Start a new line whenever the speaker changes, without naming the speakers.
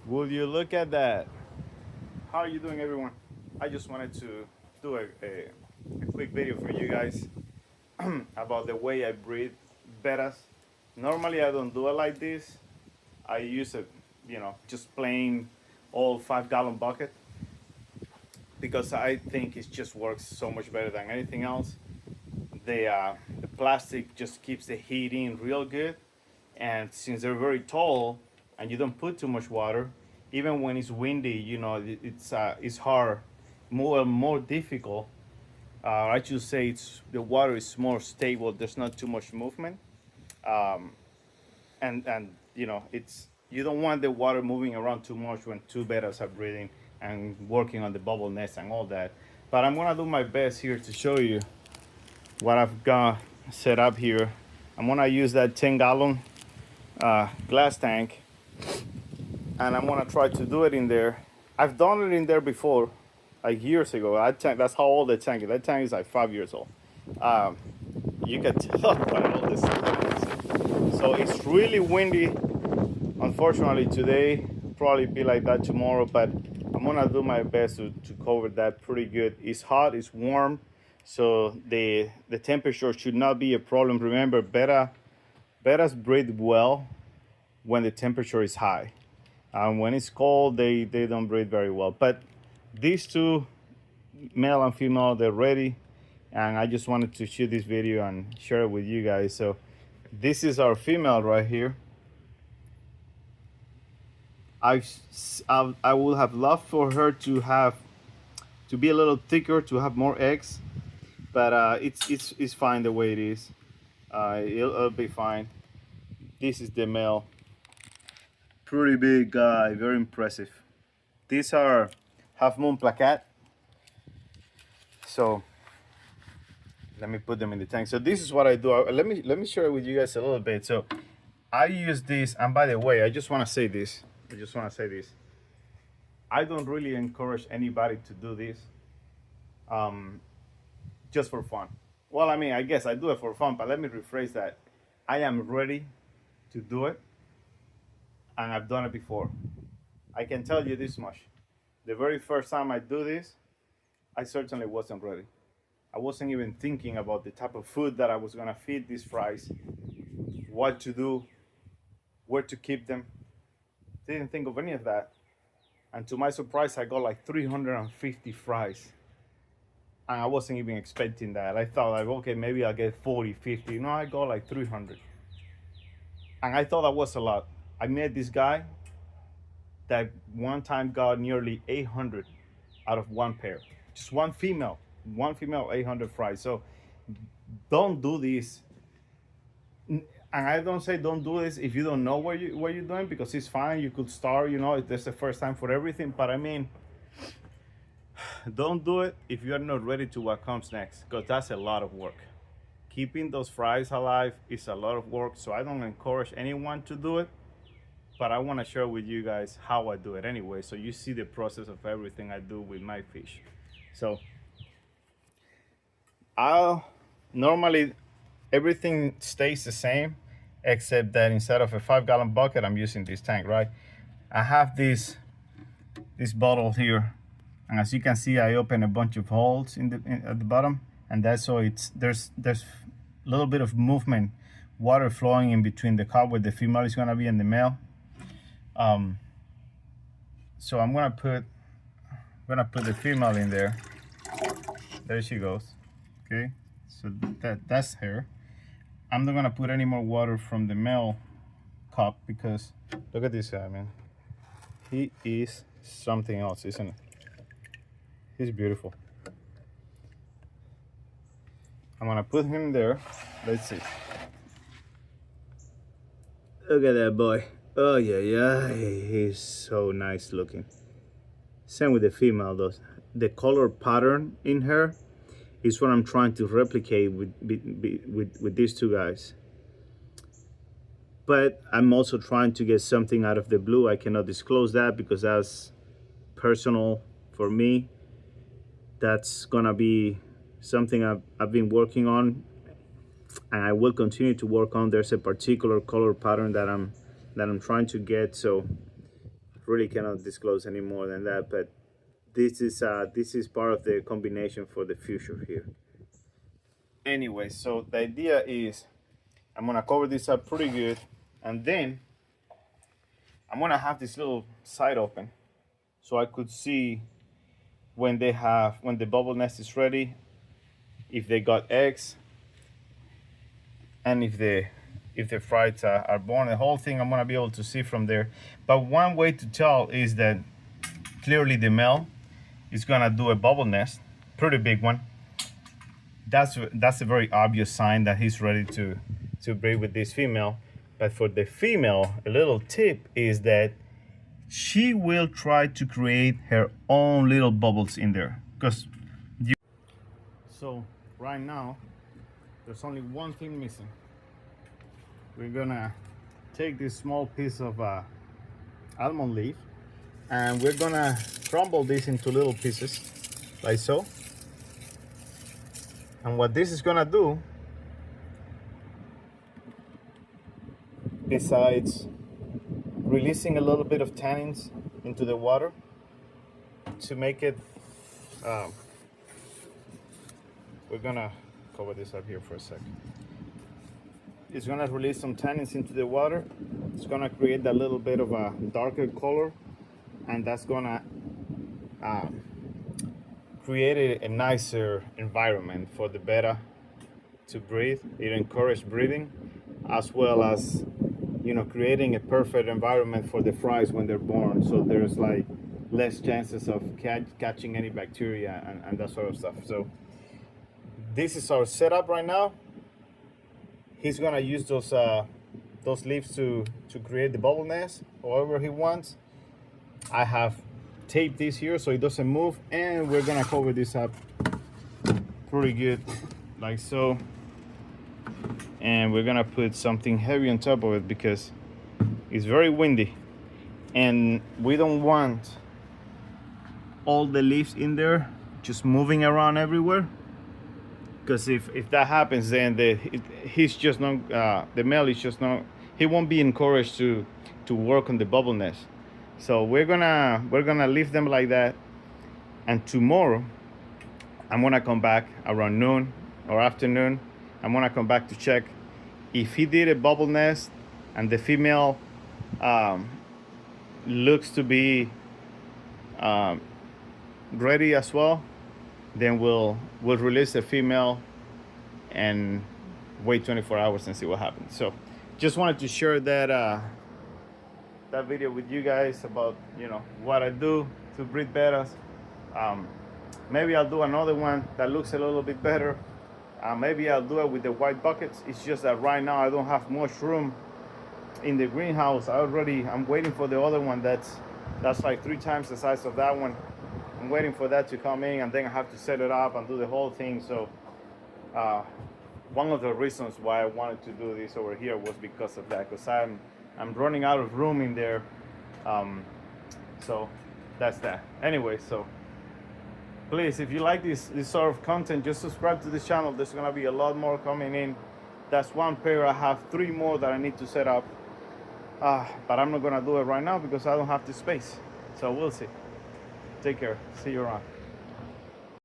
Will you look at that? How are you doing, everyone? I just wanted to do a quick video for you guys about the way I breed bettas. Normally, I don't do it like this. I use a, just plain old 5 gallon bucket because I think it just works so much better than anything else. The plastic just keeps the heat in real good, and since they're very tall and you don't put too much water, even when it's windy, it's hard, more difficult. I should say it's the water is more stable. There's not too much movement, and it's you don't want the water moving around too much when two bettas are breathing and working on the bubble nest and all that. But I'm gonna do my best here to show you what I've got set up here. I'm gonna use that 10 gallon glass tank, and I'm gonna try to do it in there. I've done it in there before, like years ago. That's how old the tank is. That tank is like 5 years old. Um, you can tell by all this stuff. So it's really windy. Unfortunately, today probably be like that tomorrow, but I'm gonna do my best to cover that pretty good. It's hot, it's warm, so the temperature should not be a problem. Remember, bettas breathe well when the temperature is high. When it's cold, they don't breathe very well. But these two, male and female, they're ready, and I just wanted to shoot this video and share it with you guys. So this is our female right here. I would have loved for her to be a little thicker, to have more eggs, but it's fine the way it is. It'll be fine. This is the male. Pretty big guy, very impressive. These are half moon plaquette. So let me put them in the tank. So this is what I do. Let me share it with you guys a little bit. So I use this, and by the way, I just want to say this. I don't really encourage anybody to do this just for fun. Well, I mean, I guess I do it for fun, but let me rephrase that. I am ready to do it, and I've done it before. I can tell you this much. The very first time I do this, I certainly wasn't ready. I wasn't even thinking about the type of food that I was gonna feed these fries, what to do, where to keep them. Didn't think of any of that. And to my surprise, I got like 350 fries. And I wasn't even expecting that. I thought like, okay, maybe I'll get 40, 50. No, I got like 300. And I thought that was a lot. I met this guy that one time got nearly 800 out of one pair. Just one female, 800 fries. So don't do this. And I don't say don't do this if you don't know what you're doing, because it's fine. You could start, it's the first time for everything. But I mean, don't do it if you're not ready to what comes next, because that's a lot of work. Keeping those fries alive is a lot of work. So I don't encourage anyone to do it. But I want to share with you guys how I do it anyway, so you see the process of everything I do with my fish. So I'll normally everything stays the same, except that instead of a 5 gallon bucket, I'm using this tank, right? I have this bottle here, and as you can see, I open a bunch of holes at the bottom, and that's so there's a little bit of movement, water flowing in between the cup where the female is gonna be and the male. So I'm gonna put the female in there. There she goes. Okay, so that's her. I'm not gonna put any more water from the male cup, because look at this guy, man. He is something else, isn't it? He's beautiful. I'm gonna put him there. Let's see. Look at that boy. Oh yeah, he's so nice looking. Same with the female though. The color pattern in her is what I'm trying to replicate with these two guys. But I'm also trying to get something out of the blue. I cannot disclose that because that's personal for me. That's gonna be something I've been working on, and I will continue to work on. There's a particular color pattern that I'm trying to get. So really cannot disclose any more than that, but this is part of the combination for the future here. Anyway, so the idea is I'm gonna cover this up pretty good, and then I'm gonna have this little side open so I could see when the bubble nest is ready, if they got eggs, and if the fries are born. The whole thing I'm gonna be able to see from there. But one way to tell is that clearly the male is gonna do a bubble nest, pretty big one. That's a very obvious sign that he's ready to breed with this female. But for the female, a little tip is that she will try to create her own little bubbles in there. So right now, there's only one thing missing. We're gonna take this small piece of almond leaf, and we're gonna crumble this into little pieces, like so. And what this is gonna do, besides releasing a little bit of tannins into the water to make it, we're gonna cover this up here for a second. It's gonna release some tannins into the water. It's gonna create that little bit of a darker color, and that's gonna create a nicer environment for the betta to breathe. It encourages breathing, as well as, you know, creating a perfect environment for the fries when they're born. So there's like less chances of catching any bacteria and that sort of stuff. So this is our setup right now. He's gonna use those leaves to create the bubble nest however he wants. I have taped this here so it doesn't move, and we're gonna cover this up pretty good, like so. And we're gonna put something heavy on top of it because it's very windy, and we don't want all the leaves in there just moving around everywhere. Because if that happens, then he's just not the male is just not, he won't be encouraged to work on the bubble nest. So we're gonna leave them like that, and tomorrow I'm gonna come back around noon or afternoon. I'm gonna come back to check if he did a bubble nest and the female looks to be ready as well. Then we'll release the female and wait 24 hours and see what happens. So just wanted to share that that video with you guys about, you know, what I do to breed bettas. Maybe I'll do another one that looks a little bit better. Maybe I'll do it with the white buckets. It's just that right now I don't have much room in the greenhouse. I'm waiting for the other one that's like 3 times the size of that one. I'm waiting for that to come in, and then I have to set it up and do the whole thing. So one of the reasons why I wanted to do this over here was because of that, because I'm running out of room in there. So that's that. Anyway, so please, if you like this sort of content, just subscribe to this channel. There's gonna be a lot more coming in. That's one pair. I have 3 more that I need to set up, but I'm not gonna do it right now because I don't have the space. So we'll see. Take care. See you around.